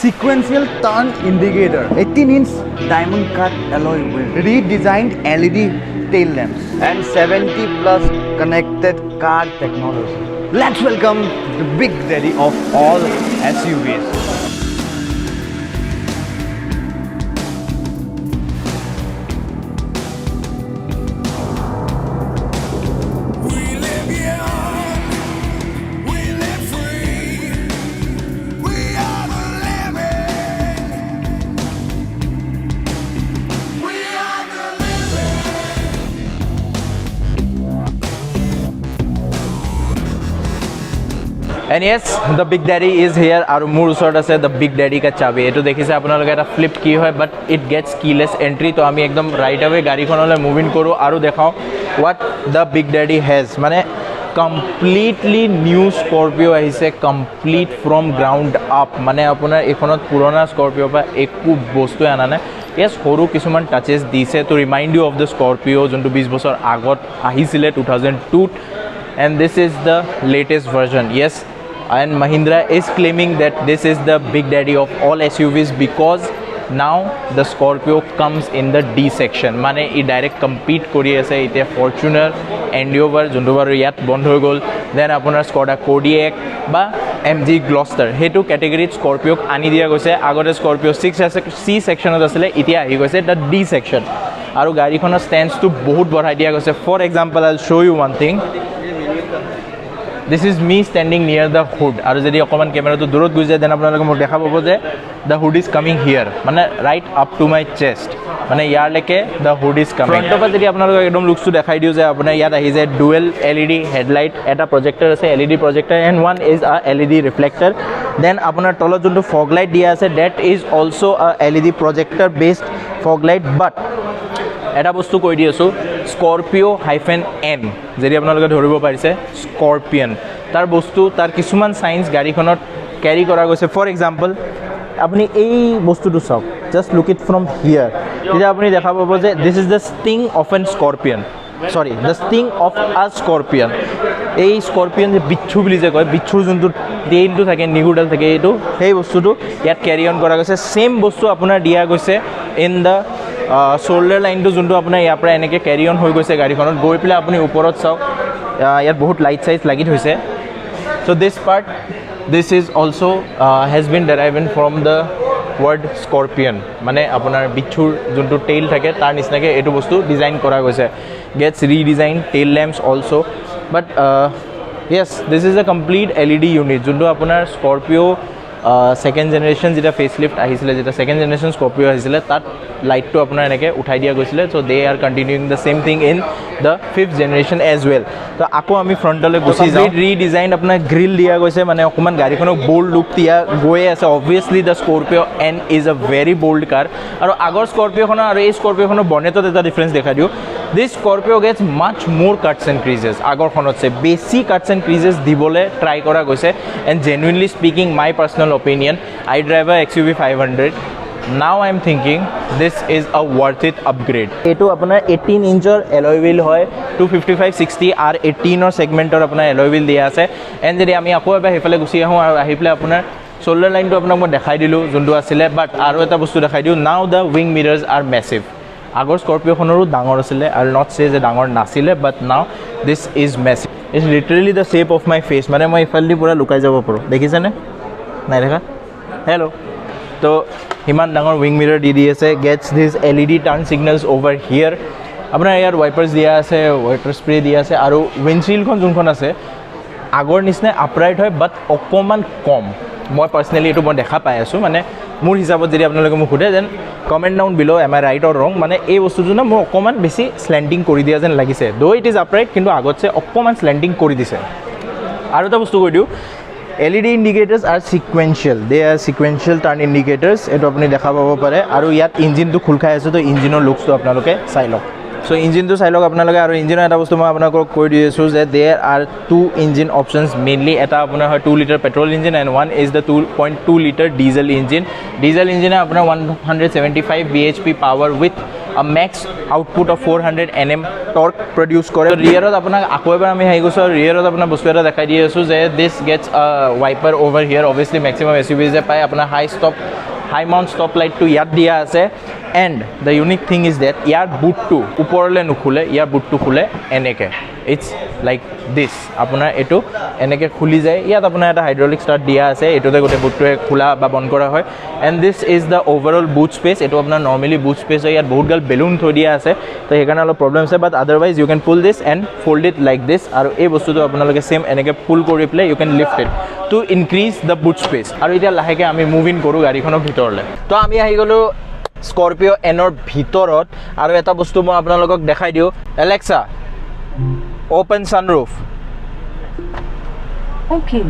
sequential turn indicator, 18-inch diamond cut alloy wheel, redesigned LED tail lamps, and 70+ connected car technology. Let's welcome the big daddy of all SUVs. And yes, the big daddy is here. Aru mur usor ase the big daddy ka chabi. Eto dekhise apnaloge eta flip key hoy, but it gets keyless entry. To ami ekdom right away gari khonole move in koru aru dekhao what the big daddy has. Mane completely new Scorpio ahise, complete from ground up. Mane apunar ekhonot purona Scorpio pa ekku bostu ana nai. Yes, horu kisuman touches dise to remind you of the Scorpio jontu 20 bosor agot ahisile 2002, and this is the latest version. Yes, and Mahindra is claiming that this is the big daddy of all SUVs because now the Scorpio comes in the D section. Mane I direct compete kori ase ite Fortuner, Endeavour jontu baru yat bond hoi gol, then apunar Skoda Kodiaq ba MG Gloster hetu category Scorpio ani dia goise. Agote Scorpio 6 ase C section ot asile, itia ahi goise the D section, aru gari khonar stands to bahut badhai dia goise. For example, I'll show you one thing. This is me standing near the hood. Aru jodi okoman camera to durot goi jay, then apnaloge mok dekha pabo je the hood is coming here, mane right up to my chest, mane yar leke the hood is coming. Front pa jodi apnaloge ekdom looks to dekhai diu je apnar yat ahi jay dual LED headlight, eta projector ase LED projector, and one is a LED reflector. Then apnar tolot jontu fog light dia ase, that is also a LED projector based fog light. But এটা বস্তু কৈ দি আছো, Scorpio-N যদি আপোনালোকে ধৰিব পাৰিছে Scorpion, তাৰ বস্তু তাৰ কিছুমান সাইন্স গাড়ীখনত ক্যাৰি কৰা গৈছে। ফৰ এক্সাম্পল আপুনি এই বস্তুটো চাওক, just look it from here, তেতিয়া আপুনি দেখা পাব যে this is the sting of an scorpion, sorry the sting of a scorpion. এই স্কৰপিয়ন যে বিচ্ছু বুলি যে কয়, বিচ্ছুৰ যোনটো টেইলটো থাকে, নিগুৰডাল থাকে, এইটো সেই বস্তুটো ইয়াত ক্যাৰি অন কৰা গৈছে। সেম বস্তু আপোনাৰ দিয়া গৈছে ইন দ্য শোল্ডাৰ লাইনটো যোনটো আপোনাৰ ইয়াৰ পৰা এনেকৈ ক্যাৰি অন হৈ গৈছে গাড়ীখনত গৈ পেলাই আপুনি ওপৰত চাওক, ইয়াত বহুত লাইট চাইট লাগি থৈছে। So' this part this is also' has been derived from the word scorpion, মানে আপোনাৰ বিচ্ছুৰ যোনটো টেইল থাকে তাৰ নিচিনাকৈ এইটো বস্তু ডিজাইন কৰা গৈছে। Gets redesign tail lamps also', but yes this is a complete LED unit যোনটো আপোনাৰ স্কৰপিঅ' সেকেন্ড জেনাৰেশন যেটা ফেসলিফ্ট আহিছিলে, যেটা সেকেন্ড জেনাৰেশন স্কৰপিও আহিছিলে, তাত লাইটটো আপোনাৰ এনেকৈ উঠাই দিয়া গৈছিলে। So' they are continuing the same thing in the 5th generation as well. তো আকৌ আমি ফ্ৰণ্টলৈ গুচি যাওঁ। ৰিডিজাইন আপোনাৰ গ্ৰিল দিয়া গৈছে, মানে অকণমান গাড়ীখনক বোল্ড লুক দিয়া গৈয়ে আছে। Obviously the Scorpio-N is a very bold car, আৰু আগৰ স্কৰপিঅ'খনৰ আৰু এই স্কৰপিঅ'খনৰ বনেটত এটা ডিফাৰেঞ্চ দেখা দিওঁ। দিছ Scorpio গেটছ মাছ মোৰ কাটছ এণ্ড ক্ৰিজেছ, আগৰখনতছে বেছি কাটছ এণ্ড ক্ৰিজেছ দিবলৈ ট্ৰাই কৰা গৈছে। And genuinely speaking, my personal opinion, I drive a XUV 500. Now I am thinking this is a worth it upgrade. Eto apnar 18 incher alloy wheel hoy, 255/60 r 18 segmentor apnar alloy wheel dia ase. And jodi ami ako eba hefale gusi ahu aru ahi pele apnar shoulder line to apnak moi dekhai dilu jontu asile, but aru eta bostu dekhai diu, now the wing mirrors are massive. Agor Scorpio khonoru dangor asile, I will not say je dangor nasile, but now this is massive. It's literally the shape of my face, mane moi ifaldi pura lukai jabo paro, dekhise ne নাই দেখা। Hello', তো ইমান ডাঙৰ wing মিৰৰ দি আছে, gets দিছ LED টাৰ্ণ ছিগনেলছ over হিয়াৰ। আপোনাৰ ইয়াৰ ৱাইপাৰ্ছ দিয়া আছে, water spray দিয়া আছে, আৰু উইণ্ডশ্বিল্ডখন যোনখন আছে আগৰ নিচিনা আপৰাইট হয়, বাট অকণমান কম। মই পাৰ্চনেলি এইটো মই দেখা পাই আছোঁ, মানে মোৰ হিচাপত যদি আপোনালোকে মোক সোধে, দেন কমেণ্ট ডাউন বিল' এম আই ৰাইট অৰ ৰং। মানে এই বস্তুটো না মোৰ অকণমান বেছি শ্লেণ্টিং কৰি দিয়া যেন লাগিছে, দ' ইট ইজ আপৰাইট, কিন্তু আগতছে অকণমান শ্লেণ্টিং কৰি দিছে। আৰু এটা বস্তু কৈ দিওঁ, LED indicators are sequential, they are sequential turn indicators, eto apni dekha pabo pare, aru yat engine to khul khai ase, to engine or looks to apnaloke sai lok। So engine to sai lok apnaloke, aru engine eta bostu moi apnalok koi di asu je there are two engine options mainly, eta apnar 2 liter petrol engine and one is the 2.2 liter diesel engine. Diesel engine apnar 175 bhp power with max output of 400 Nm torque produce কৰে ৰিয়াৰত আপোনাক আকৌ এবাৰ আমি হাই গৈছো ৰিয়াৰত আপোনাৰ বস্তু এটা দেখাই দি আছো যে this gets a wiper over here obviously maximum SUVs যে পায় আপোনাৰ high mount stop light to ইয়াত দিয়া আছে and the unique thing is that ইয়াৰ বুটটো ওপৰলৈ নুখুলে ইয়াৰ বুটটো খুলে এনেকে it's like this আপোনাৰ এটো এনেকে খুলি যায় ইয়াত আপোনাৰ এটা হাইড্ৰলিক স্টাৰ্ট দিয়া আছে এটোতে গোটে বুটটোৱে খোলা বা বন্ধ কৰা হয় and this is the overall boot space এটো আপোনাৰ normally boot space হয় ইয়াত বহুত গাল বেলুন থৈ দিয়া আছে তো হেকাৰণে অলপ প্ৰবলেম আছে but otherwise you can pull this and fold it like this আৰু এই বস্তুটো আপোনালোকে সেম এনেকে পুল কৰি play you can lift it to increase the boot space আৰু এতিয়া লাহেকে আমি মুভ ইন কৰো গাড়ীখনৰ ভিতৰলৈ তো আমি আহি গলো Scorpio-N ৰ ভিতৰত আৰু এটা বস্তু মই আপোনালোকক দেখাই দিও Alexa open sunroof okay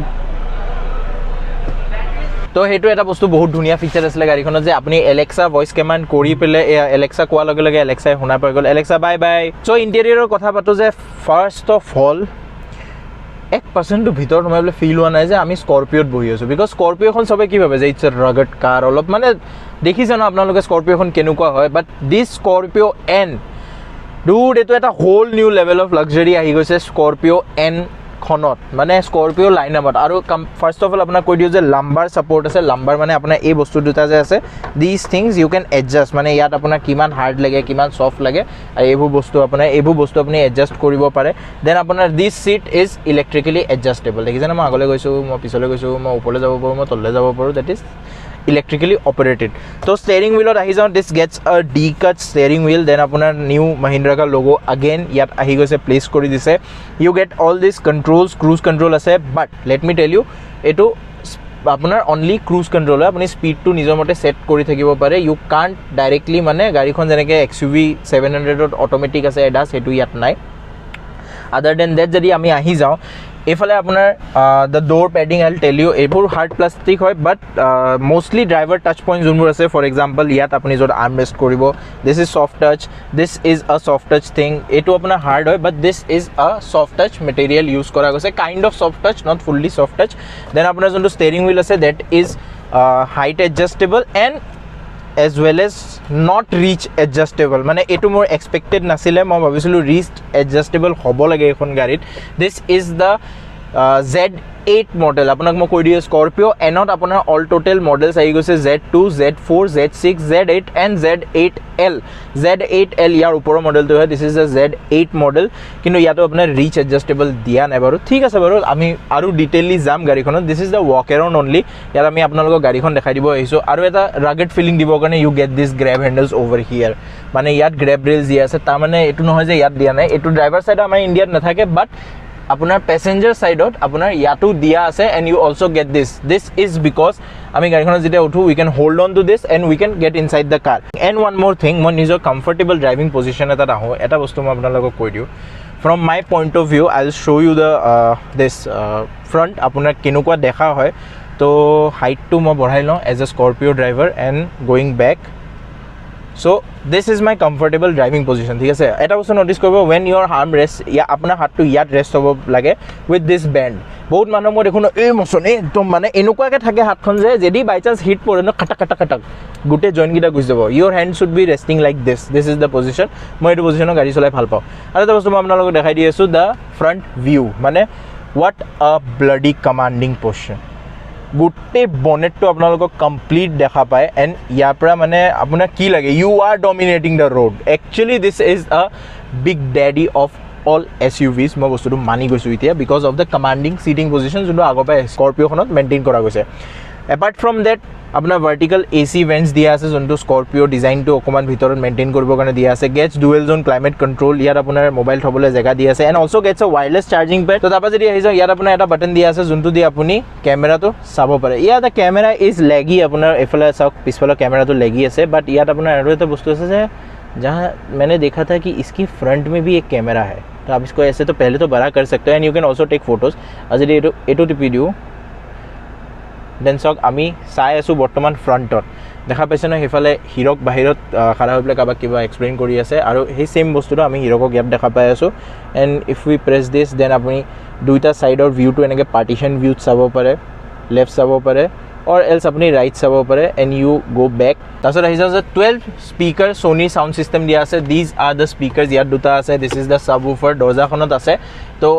তো হেতু এটা বস্তু বহুত ধুনিয়া ফিচার আছে গাড়ীখনত যে আপুনি Alexa ভয়েস কমান্ড কৰি পেলে Alexa কোৱা লগে লগে Alexa শুনা পাই গল Alexa বাই বাই সো ইন্টেৰিয়ৰৰ কথা পাতো যে ফাৰ্স্ট অফ অল 1% তো ভিতৰত মই বলে ফিল হোৱা নাই যে আমি স্কৰপিওত বহি আছো বিকজ স্কৰপিওখন সবে কি ভাবে যে ইটস এ ৰাগড কাৰ অলপ মানে দেখিছে না আপোনালোকে স্কৰপিওখন কেনেকুৱা হয় বাট দিস Scorpio-N dude এটো এটা হোল নিউ লেভেল অফ লাক্সাৰি আহি গৈছে Scorpio-N খনত মানে স্কৰপিও লাইনআপত আৰু ফাৰ্স্ট অফ অল আপোনাক কৈ দিও যে লাম্বাৰ সাপোৰ্ট আছে লাম্বাৰ মানে আপোনাৰ এই বস্তু দুটা যে আছে this things you can adjust মানে ইয়াত আপোনাৰ কিমান হাৰ্ড লাগে কিমান সফট লাগে আৰু এইবোৰ বস্তু আপুনি এডজাস্ট কৰিব পাৰে দেন আপোনাৰ দিস সিট ইজ ইলেক্ট্ৰিক্যালি এডজাস্টেবল দেখিছে না মই আগলৈ গৈছো মই পিছলৈ গৈছো মই ওপৰলৈ যাব পাৰো মই তললৈ যাব পাৰো that is electrically operated so steering wheel ahi jaw this gets a D-cut steering wheel then apunar new Mahindra ka logo again yat ahi goise place kori dise you get all these controls cruise control ase but let me tell you eto apunar only cruise control apuni speed to nijor mote set kori thakibo pare you can't directly mane gari khon jeneke XUV 700 ot automatic ase ADAS etu yat nai other than that jodi ami ahi jaw এফালে আপোনাৰ the door padding I'll tell you এবোৰ hard plastic হয় but mostly driver touch points যোনবোৰ আছে for example ইয়াত আপুনি যত armrest কৰিব this is soft touch this is a soft touch thing এটো আপোনাৰ hard হয় but this is a soft touch material use কৰা গৈছে kind of soft touch not fully soft touch then আপোনাৰ যোনটো steering wheel আছে that is height adjustable and as well as not reach adjustable মানে এটো মোৰ expected নাছিলে মই ভাবিছিলো reach adjustable হ'ব লাগে এখন গাড়ীত this is the Z8 model আপোনাক মই কৈ দিও Scorpio-N ত আপোনাৰ all total models আহি গৈছে Z2 Z4 Z6 Z8 and Z8L Z8L ইয়াৰ ওপৰৰ মডেলটো হয় this is a Z8 model কিন্তু ইয়াতো আপোনাৰ reach adjustable দিয়া নাই বাৰু ঠিক আছে বাৰু আমি আৰু ডিটেইলি যাম গাড়ীখনত this is the WalkAround only ইয়াৰ আমি আপোনালোকক গাড়ীখন দেখাই দিব আহিছো আৰু এটা rugged feeling দিব কাৰণে you get this grab handles over here মানে ইয়াত grab rails দিয়া আছে তাৰ মানে এটো নহয় যে ইয়াত দিয়া নাই এটো ড্ৰাইভাৰ সাইড আমাৰ ইন্ডিয়াত নাথাকে বাট আপোনাৰ প্যাসেঞ্জাৰ সাইডত আপোনাৰ ইয়াটো দিয়া আছে and you also get this is because আমি গাড়ীখনত যেতিয়া উঠো we can hold on to this and we can get inside the car and one more thing মই নিজৰ comfortable driving position এটা আহো এটা বস্তু মই আপোনালোকক কৈ দিও from my point of view I'll show you the this front আপোনাৰ কেনেকুৱা দেখা হয় তো height to মই বঢ়াই লওঁ as a Scorpio driver and going back so this is my comfortable driving position ঠিক আছে এটা বস্তু নোটিস কৰিব when your arm rest ya apna hat to ইয়াত rest হ'ব লাগে with this band বহুত মানুহ মই দেখুন এই মোচন একদম মানে এনেকুৱাকে থাকে হাতখন যে যদি বাই চান্স হিট পৰে ন খটা খটা খটা গুটে জয়েন্ট গিটা গুছি যাব your hand should be resting like this is the position মই এই পজিশনত গাড়ী চলাই ভাল পাওঁ আৰু এটা বস্তু মই আপোনালোকক দেখাই দি আছো the front view মানে what a bloody commanding position গুটে বনেটটো আপোনালোকক কমপ্লিট দেখা পায় এন্ড ইয়াৰ পৰা মানে আপোনাৰ কি লাগে you are dominating the road actually this is a big daddy of all SUVs মই বস্তুটো মানি গৈছো এতিয়া because of the commanding seating position যোনটো আগৰ পৰা Scorpio খনত মেইনটেইন কৰা গৈছে apart from that আপোনাৰ vertical AC vents দিয়া আছে যোনটো Scorpio ডিজাইন টো অকমান ভিতৰত মেইনটেইন কৰিব কাৰণে দিয়া আছে gets dual zone climate control ইয়াত আপোনাৰ মোবাইল থবলৈ জায়গা দিয়া আছে and also gets a wireless charging pad তো তাপা যদি আহিছে ইয়াত আপোনাৰ এটা বাটন দিয়া আছে যোনটো দি আপুনি ক্যামেৰাটো চাব পাৰে ইয়াত the camera is laggy আপোনাৰ এফালে চাওক পিছফালৰ ক্যামেৰাটো লাগি আছে বাট ইয়াত আপোনাৰ আৰু এটা বস্তু আছে যে जहां मैंने देखा था कि इसकी फ्रंट में भी एक कैमरा है तो आप इसको ऐसे तो पहले तो बड़ा कर सकते हो and you can also take photos आज एटो टिपि दिउ देन सक आमी चाइ आसु बर्तमान फ्रंटत দেখা পাইছে না হেফালে হিৰক বাহিৰত খাৰা হৈ পেলাই কাবাক কিবা এক্সপ্লেইন কৰি আছে আৰু সেই সেম বস্তুটো আমি হিৰকক ইয়াত দেখা পাই আছো and if we press this then আপুনি দুইটা সাইডৰ ভিউটো এনেকে পাৰ্টিশন ভিউত চাব পাৰে লেফট চাব পাৰে or else apuni right sabo pare and you go back tasot ahi jase 12 speaker Sony sound system dia ase these are the speakers yar duta ase this is the subwoofer dorja khonot ase to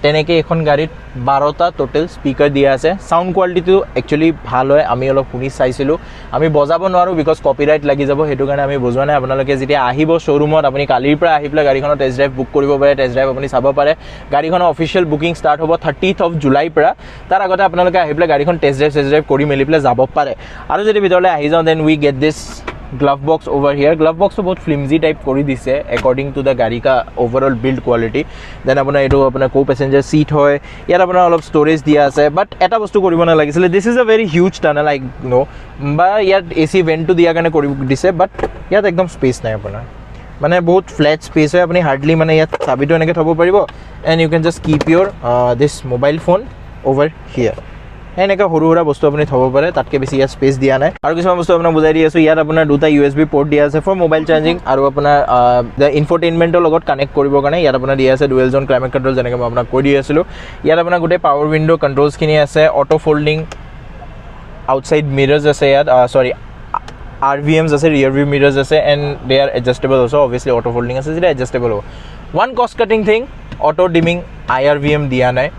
teneke ekhon garit 12 ta total speaker dia ase sound quality to actually bhal hoy ami olop huni saisilu ami bojabo noaru because copyright lagi jabo hetu kane ami bojwa nai apnaloke jetia ahibo showroom ot apuni kalir pra ahi pla gari khonot test drive book koribo pare test drive apuni sabo pare gari khon official booking start hobo 30th of July pra tar agote apnaloke ahi pla gari khon test drive kori meli pla jabo pare aru jodi bitorle ahi jao then we get this glove box over here glove box to bahut flimsy type kori dise according to the gari ka overall build quality then apuna etu apuna co passenger seat hoy yar apuna olop storage dia ase but eta bostu koribo na lagisile this is a very huge tunnel I know ba yar AC vent to dia kane kori dise but yat ekdom space nai apuna mane bahut flat space hoy apuni hardly mane yat chabi to enake thobo paribo and you can just keep your this mobile phone over here এনেকা হৰু হৰা বস্তু আপুনি থব পাৰে তাতকে বেছি ইয়া space দিয়া নাই আৰু কিছুমান বস্তু আপোনাক বুজাই দি আছো ইয়াত আপোনাৰ দুটা USB পোৰ্ট দিয়া আছে ফৰ মোবাইল চাৰ্জিং আৰু আপোনাৰ দা ইনফোটেইনমেন্টৰ লগত কানেক্ট কৰিব কাৰণে ইয়াত আপোনাৰ দিয়া আছে ডুৱেল জোন ক্লাইমেট কন্ট্ৰোল যেনেকৈ মই আপোনাক কৈ দি আছিলো ইয়াত আপোনাৰ গোটেই পাৱাৰ উইন্ডো কন্ট্ৰোলছ খিনি আছে অটো ফোল্ডিং আউটসাইড মিৰৰ্স আছে ইয়াত সৰি RVMs আছে rear view mirrors আছে and they are adjustable also obviously auto folding আছে যেটা adjustable হ'ব one cost cutting thing auto dimming IRVM দিয়া নাই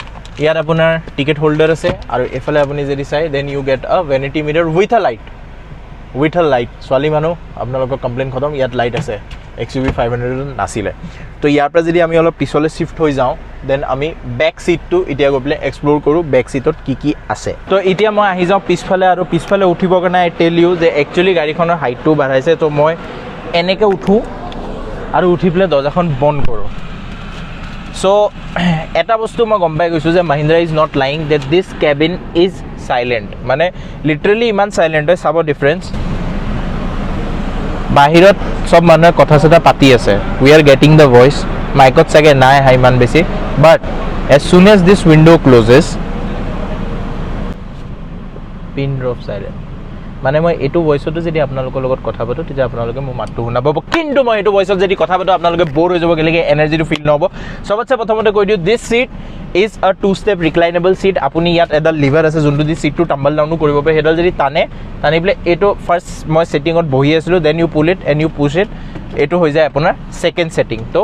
ইয়াত আপোনাৰ টিকেট হোল্ডাৰ আছে আৰু এফালে আপুনি যদি চাই then you get a vanity mirror with a light সোৱালি মানুহ আপোনালোকৰ কমপ্লেইন খতম ইয়াত লাইট আছে XUV 500 নাছিলে তো ইয়াৰ পৰা যদি আমি অলপ পিছলে শিফট হৈ যাওঁ দেন আমি ব্যাক সিট টু ইতিয়া গপলে এক্সপ্লোৰ কৰো ব্যাক সিটত কি আছে তো ইতিয়া মই আহি যাওঁ পিছফালে আৰু পিছফালে উঠিবৰ কাৰণে আই টেল ইউ যে একচুয়ালি গাড়ীখনৰ হাইটটো বাঢ়াইছে তো মই এনেকে উঠো আৰু উঠি প্লে দৰ্জাখন বন্ধ কৰো So, eta bostu ma gom pai goisu je Mahindra is not lying that this cabin is silent. Mane literally iman silent hoy sabo difference. Bahirot sob manor kotha seta pati ase. We are getting the voice. Mic ot sage nai hai man besi. But as soon as this window closes, pin drop silent. মানে মই এটো ভয়েসটো যদি আপোনালোকৰ লগত কথা পাতো তেতিয়া আপোনালোকে মোৰ মাতটো শুনা পাব কিন্তু মই এটো ভয়েসত যদি কথা পাতো আপোনালোকে বোৰ হৈ যাব গেলে এনাৰ্জিটো ফিল নহব সবতছে প্ৰথমতে কৈ দিও this seat is a two step reclinable seat আপুনি ইয়াত এডাল লিভাৰ আছে যোনটো দি সিটটো টাম্বল ডাউন কৰিব পাৰে হেডাল যদি টানি প্লে এটো ফাৰ্স্ট মই সেটিংত বহি আছিলো then you pull it and you push it এটো হৈ যায় আপোনাৰ সেকেন্ড সেটিং তো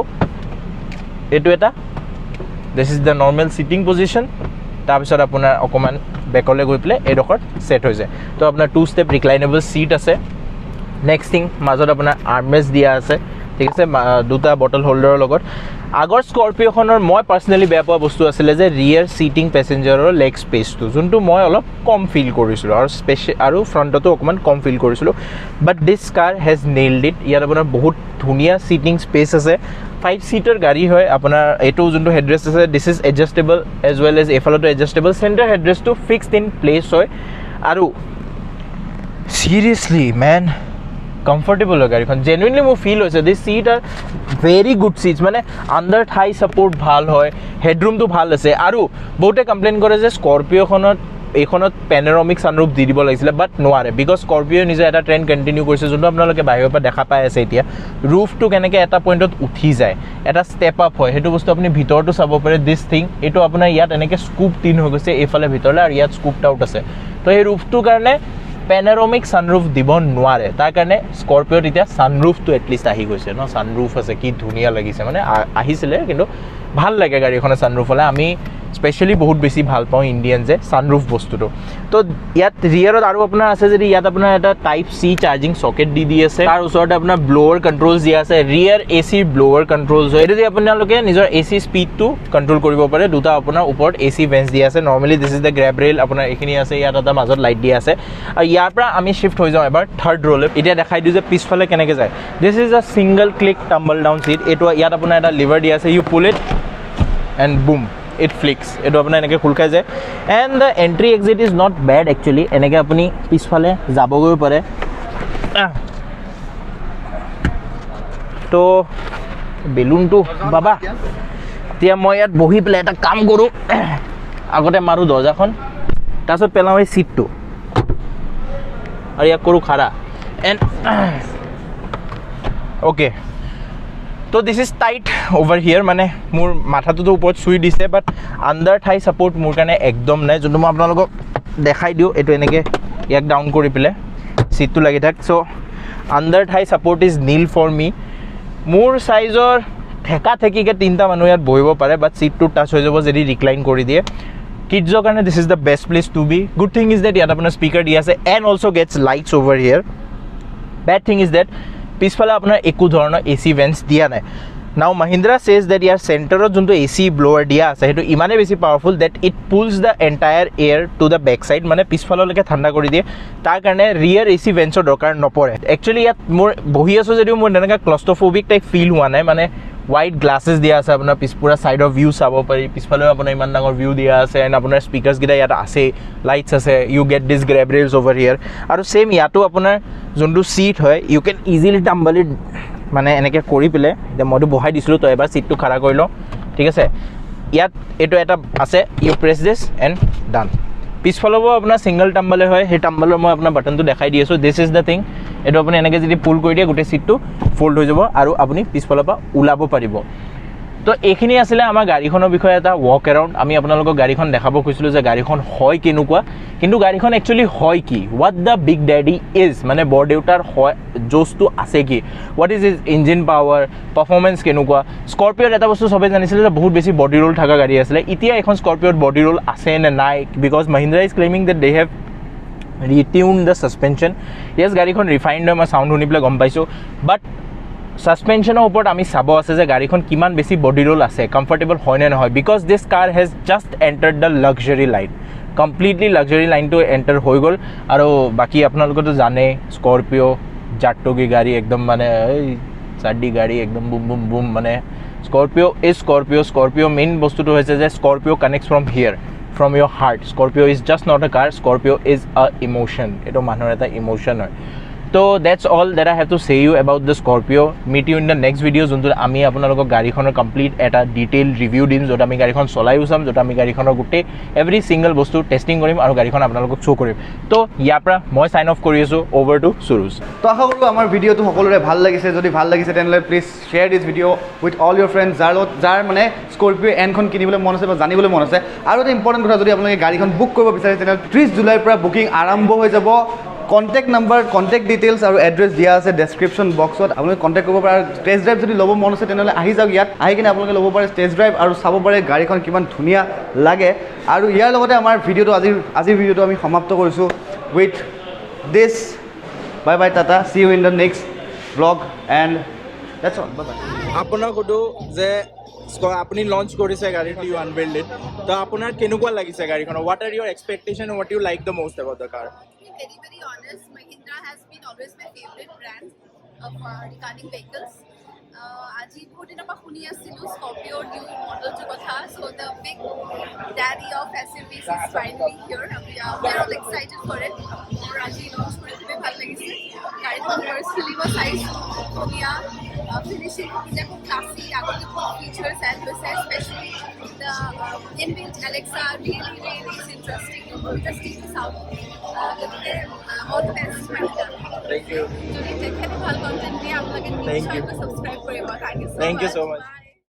এটো এটা this is the normal sitting position তাৰপিছত আপোনাৰ অকমান বেকলে গৈ প্লে এডখৰ সেট হৈ যায় তো আপোনাৰ টু স্টেপ ৰিক্লাইনেবল সিট আছে নেক্সট থিং মাজত আপোনাৰ আৰ্মৰেষ্ট দিয়া আছে ঠিক আছে দুটা বটল হোল্ডাৰৰ লগত আগৰ স্কৰপিঅ'খনৰ মই পাৰ্সোনালি বেয়া পোৱা বস্তু আছিল যে ৰিয়াৰ সিটিং প্যাসেঞ্জাৰৰ লেগ স্পেসটো যোনটো মই অলপ কম ফিল কৰিছিলো আৰু স্পেশাল আৰু ফ্ৰণ্টতো অকমান কম ফিল কৰিছিলো but this car has nailed it ইয়াৰ আপোনাৰ বহুত ধুনিয়া সিটিং স্পেস আছে 5 seater গাড়ী হয় আপোনাৰ এটো যোনটো হেডৰেষ্ট আছে this is adjustable as well as এফালটো এডজাস্টেবল সেন্টাৰ হেডৰেষ্টটো ফিক্সড ইন প্লেস হয় আৰু সিৰিয়াসলি ম্যান comfortable গাড়ীখন জেনুইনলি মোৰ ফিল হৈছে this seat are very good seats মানে আন্ডাৰ থাই সাপোৰ্ট ভাল হয় হেডৰুমটো ভাল আছে আৰু বহুতে কমপ্লেইন কৰে যে স্কৰপিঅ'খনত এইখনত প্যানোৰামিক সানৰুফ দি দিব লাগিছিলে বাট নোৱাৰে বিকজ স্কৰপিঅ নিজে এটা ট্ৰেন্ড কন্টিনিউ কৰিছে যোনটো আপোনালোকে বাহিৰৰ পৰা দেখা পাই আছে এতিয়া রুফটো কেনেকে এটা পইণ্টত উঠি যায় এটা ষ্টেপ আপ হয় হেতু বস্তু আপুনি ভিতৰটো চাব পাৰে দিস থিং এটো আপোনাৰ ইয়াত এনেকে স্কুপ তিন হৈ গৈছে এফালে ভিতৰলে আৰু ইয়াত স্কুপড আউট আছে তো এই ৰুফটোৰ কাৰণে প্যানোৰামিক সানৰুফ দিব নোৱাৰে তাৰ কাৰণে স্কৰপিঅ'ত এতিয়া সানরুফটো এটলিষ্ট আহি গৈছে ন সানরুফ আছে কি ধুনিয়া লাগিছে মানে আহিছিলে কিন্তু ভাল লাগে গাড়ীখনে সানরুফ হলে আমি স্পেশালি বহুত বেছি ভাল পাওঁ ইন্ডিয়ান যে সানরুফ বস্তুটো তো ইয়াত ৰিয়াৰত আৰু আপোনাৰ আছে যদি ইয়াত আপোনাৰ এটা টাইপ সি চাৰ্জিং সকেট দি আছে তাৰ ওচৰতে আপোনাৰ ব্লোৱাৰ কন্ট্ৰোলছ দিয়া আছে ৰিয়াৰ এসি ব্লোৱাৰ কন্ট্ৰোলছ হয় এটো দি আপোনালোকে নিজৰ এসি স্পীডটো কন্ট্ৰোল কৰিব পাৰে দুটা আপোনাৰ ওপৰত এসি ভেন্টস দিয়া আছে normally this is the grab rail আপোনাৰ এখিনি আছে ইয়াত এটা মাজত লাইট দিয়া আছে আৰু ইয়াৰ পৰা আমি শিফট হৈ যাওঁ এবাৰ থাৰ্ড ৰলে এতিয়া দেখাই দিও যে পিছফালে কেনেকে যায় this is a single click tumble down seat এটো ইয়াত আপোনাৰ এটা লিভাৰ দিয়া আছে you pull it and boom it flicks এটো আপনা এনেকে খুলকাই যায় and the entry exit is not bad actually এনেকে আপুনি পিছফালে যাবগৈ পাৰে তো বেলুনটো বাবা তিয়া মই ইয়াত বহি প্লে এটা কাম কৰো আগতে মাৰু দৰ্জাখন তাছত পেলাও এই সিটটো আৰু ইয়াক কৰো খাৰা and okay तो this is tight over here माने मोर माथाটো তো ওপৰত সুই দিছে বাট আন্ডাৰ থাই সাপোর্ট মোর কানে একদম নাই যোনটো মই আপোনালোকক দেখাই দিওঁ এইটো এনেকৈ ইয়াক ডাউন কৰি পেলাই ছিটটো লাগি থাক so' under thigh support is nil for me মোৰ চাইজৰ ঠেকা ঠেকিকৈ 3টা মানুহ ইয়াত বহিব পাৰে বাট ছিটটো টাচ হৈ যাব যদি ৰিক্লাইন কৰি দিয়ে কিডছৰ কাৰণে this is the best place to be good thing is that ইয়াত আপোনাৰ স্পীকাৰ দি আছে and also' gets lights over here bad thing is that পিছফালে আপোনাৰ একো ধৰণৰ AC ভেণ্টছ দিয়া নাই নাও মহিন্দ্ৰা চেজ ডেট ইয়াৰ চেণ্টাৰত যোনটো AC ব্লোৱাৰ দিয়া আছে সেইটো ইমানেই বেছি powerful that it pulls the entire air to the back side মানে পিছফাললৈকে ঠাণ্ডা কৰি দিয়ে তাৰ কাৰণে ৰিয়াৰ AC ভেণ্টছৰ দৰকাৰ নপৰে একচুৱেলি ইয়াত মোৰ বহি আছোঁ যদিও মোৰ তেনেকৈ ক্লষ্ট্ৰফোবিক টাইপ ফিল হোৱা নাই মানে হোৱাইট গ্লাছেছ দিয়া আছে আপোনাৰ পিছপুৰা ছাইডৰ ভিউ চাব পাৰি পিছফালেও আপোনাৰ ইমান ডাঙৰ ভিউ দিয়া আছে এণ্ড আপোনাৰ স্পীকাৰ্ছকেইটা ইয়াত আছে লাইটছ আছে you get this grab rails over here আৰু ছেইম ইয়াতো আপোনাৰ যোনটো ছিট হয় ইউ কেন ইজিলি টাম্বলি মানে এনেকৈ কৰি পেলাই এতিয়া মইতো বহাই দিছিলোঁ তো এবাৰ ছিটটো খাৰা কৰি লওঁ ঠিক আছে ইয়াত এইটো এটা আছে ইউ প্ৰেছ দিছ এণ্ড ডান পিছফালৰ পৰা আপোনাৰ ছিংগল টাম্বলে হয় সেই টাম্বলৰ মই আপোনাৰ বাটনটো দেখাই দি আছোঁ দিছ ইজ দ্য থিং এইটো আপুনি এনেকৈ যদি পুল কৰি দিয়ে গোটেই ছিটটো ফ'ল্ড হৈ যাব আৰু আপুনি পিছফালৰ পৰা ওলাব পাৰিব তো এইখিনি আছিলে আমাৰ গাড়ীখনৰ বিষয়ে এটা ৱাক এৰাউণ্ড আমি আপোনালোকক গাড়ীখন দেখাব খুজিছিলোঁ যে গাড়ীখন হয় কেনেকুৱা কিন্তু গাড়ীখন একচুৱেলি হয় কি what the big daddy is মানে বৰদেউতাৰ হয় জোচটো আছে কি what is is engine power performance কেনেকুৱা স্কৰপিঅ'ত এটা বস্তু চবেই জানিছিলে যে বহুত বেছি বডি ৰোল থকা গাড়ী আছিলে এতিয়া এখন স্কৰপিঅ'ত বডি ৰোল আছে নে নাই because Mahindra is claiming that they have retuned the suspension yes গাড়ীখন ৰিফাইণ্ড হয় মই চাউণ্ড শুনি পেলাই গম পাইছোঁ বাট ছাছপেনশ্যনৰ ওপৰত আমি চাব আছে যে গাড়ীখন কিমান বেছি বডি ৰোল আছে কমফৰ্টেবল হয় নে নহয় because this car has just entered the luxury line completely luxury লাইনটো এণ্টাৰ হৈ গ'ল আৰু বাকী আপোনালোকেতো জানেই স্কৰপিঅ' জাট্টগী গাড়ী একদম মানে এই চাৰ্ডি গাড়ী একদম বুম বুম বুম মানে স্কৰপিঅ' মেইন বস্তুটো হৈছে যে Scorpio' connects from here from your heart Scorpio' is just not a car Scorpio' is a emotion এইটো মানুহৰ এটা ইম'শ্যন হয় তো that's all that I have to say you about the Scorpio' meet you in the next video' যোনটোত আমি আপোনালোকক গাড়ীখনৰ complete এটা ডিটেইল ৰিভিউ দিম য'ত আমি গাড়ীখন চলাইও চাম য'ত আমি গাড়ীখনৰ গোটেই এভৰি ছিংগল বস্তু টেষ্টিং কৰিম আৰু গাড়ীখন আপোনালোকক শ্ব' কৰিম তো ইয়াৰ পৰা মই চাইন অফ কৰি আছোঁ অ'ভাৰ টু সুৰুজ তো আশা কৰোঁ আমাৰ ভিডিঅ'টো সকলোৰে ভাল লাগিছে যদি ভাল লাগিছে তেনেহ'লে please share this video' with all your friends যাৰ মানে স্কৰপিঅ' Nখন কিনিবলৈ মন আছে বা জানিবলৈ মন আছে আৰু এটা ইম্পৰ্টেণ্ট কথা যদি আপোনালোকে গাড়ীখন বুক কৰিব বিচাৰে তেনেহ'লে 30 জুলাইৰ পৰা বুকিং আৰম্ভ হৈ যাব কণ্টেক্ট নাম্বাৰ কণ্টেক্ট ডিটেইলছ আৰু এড্ৰেছ দিয়া আছে ডেছক্ৰিপশ্যন বক্সত আপোনালোকে কণ্টেক্ট কৰিব পাৰে আৰু টেষ্ট ড্ৰাইভ যদি ল'ব মন আছে তেনেহ'লে আহি যাওক ইয়াত আহি কিনে আপোনালোকে ল'ব পাৰে টেষ্ট ড্ৰাইভ আৰু চাব পাৰে গাড়ীখন কিমান ধুনীয়া লাগে আৰু ইয়াৰ লগতে আমাৰ ভিডিঅ'টো আজিৰ ভিডিঅ'টো আমি সমাপ্ত কৰিছোঁ উইথ দিছ বাই বাই টাটা see you in the next vlog and that's all bye bye আপোনাক সুধোঁ যে আপুনি লঞ্চ কৰিছে গাড়ীটো ইউ আনবিল্ড ইট তো আপোনাৰ কেনেকুৱা লাগিছে গাড়ীখনৰ what are your expectation what you like the most about the car Very honest, Mahindra has been always my favorite brand of regarding vehicles. Aji bahut diner pa khuni asilu Scorpio new model jo kotha so the big daddy of SUVs is finally here and we are all excited for it. Aur aji launch kore khube bhal lagise gari khon personally was size khuniya finishing dekho classy agote bahut features and especially the inbuilt Alexa really is interesting. Just take this out. All the best, Mahindra. Thank you. যদি দেখেন ভাল content দিয়ে আপনাকে নিশ্চয় subscribe করে বা thank you Thank you so much.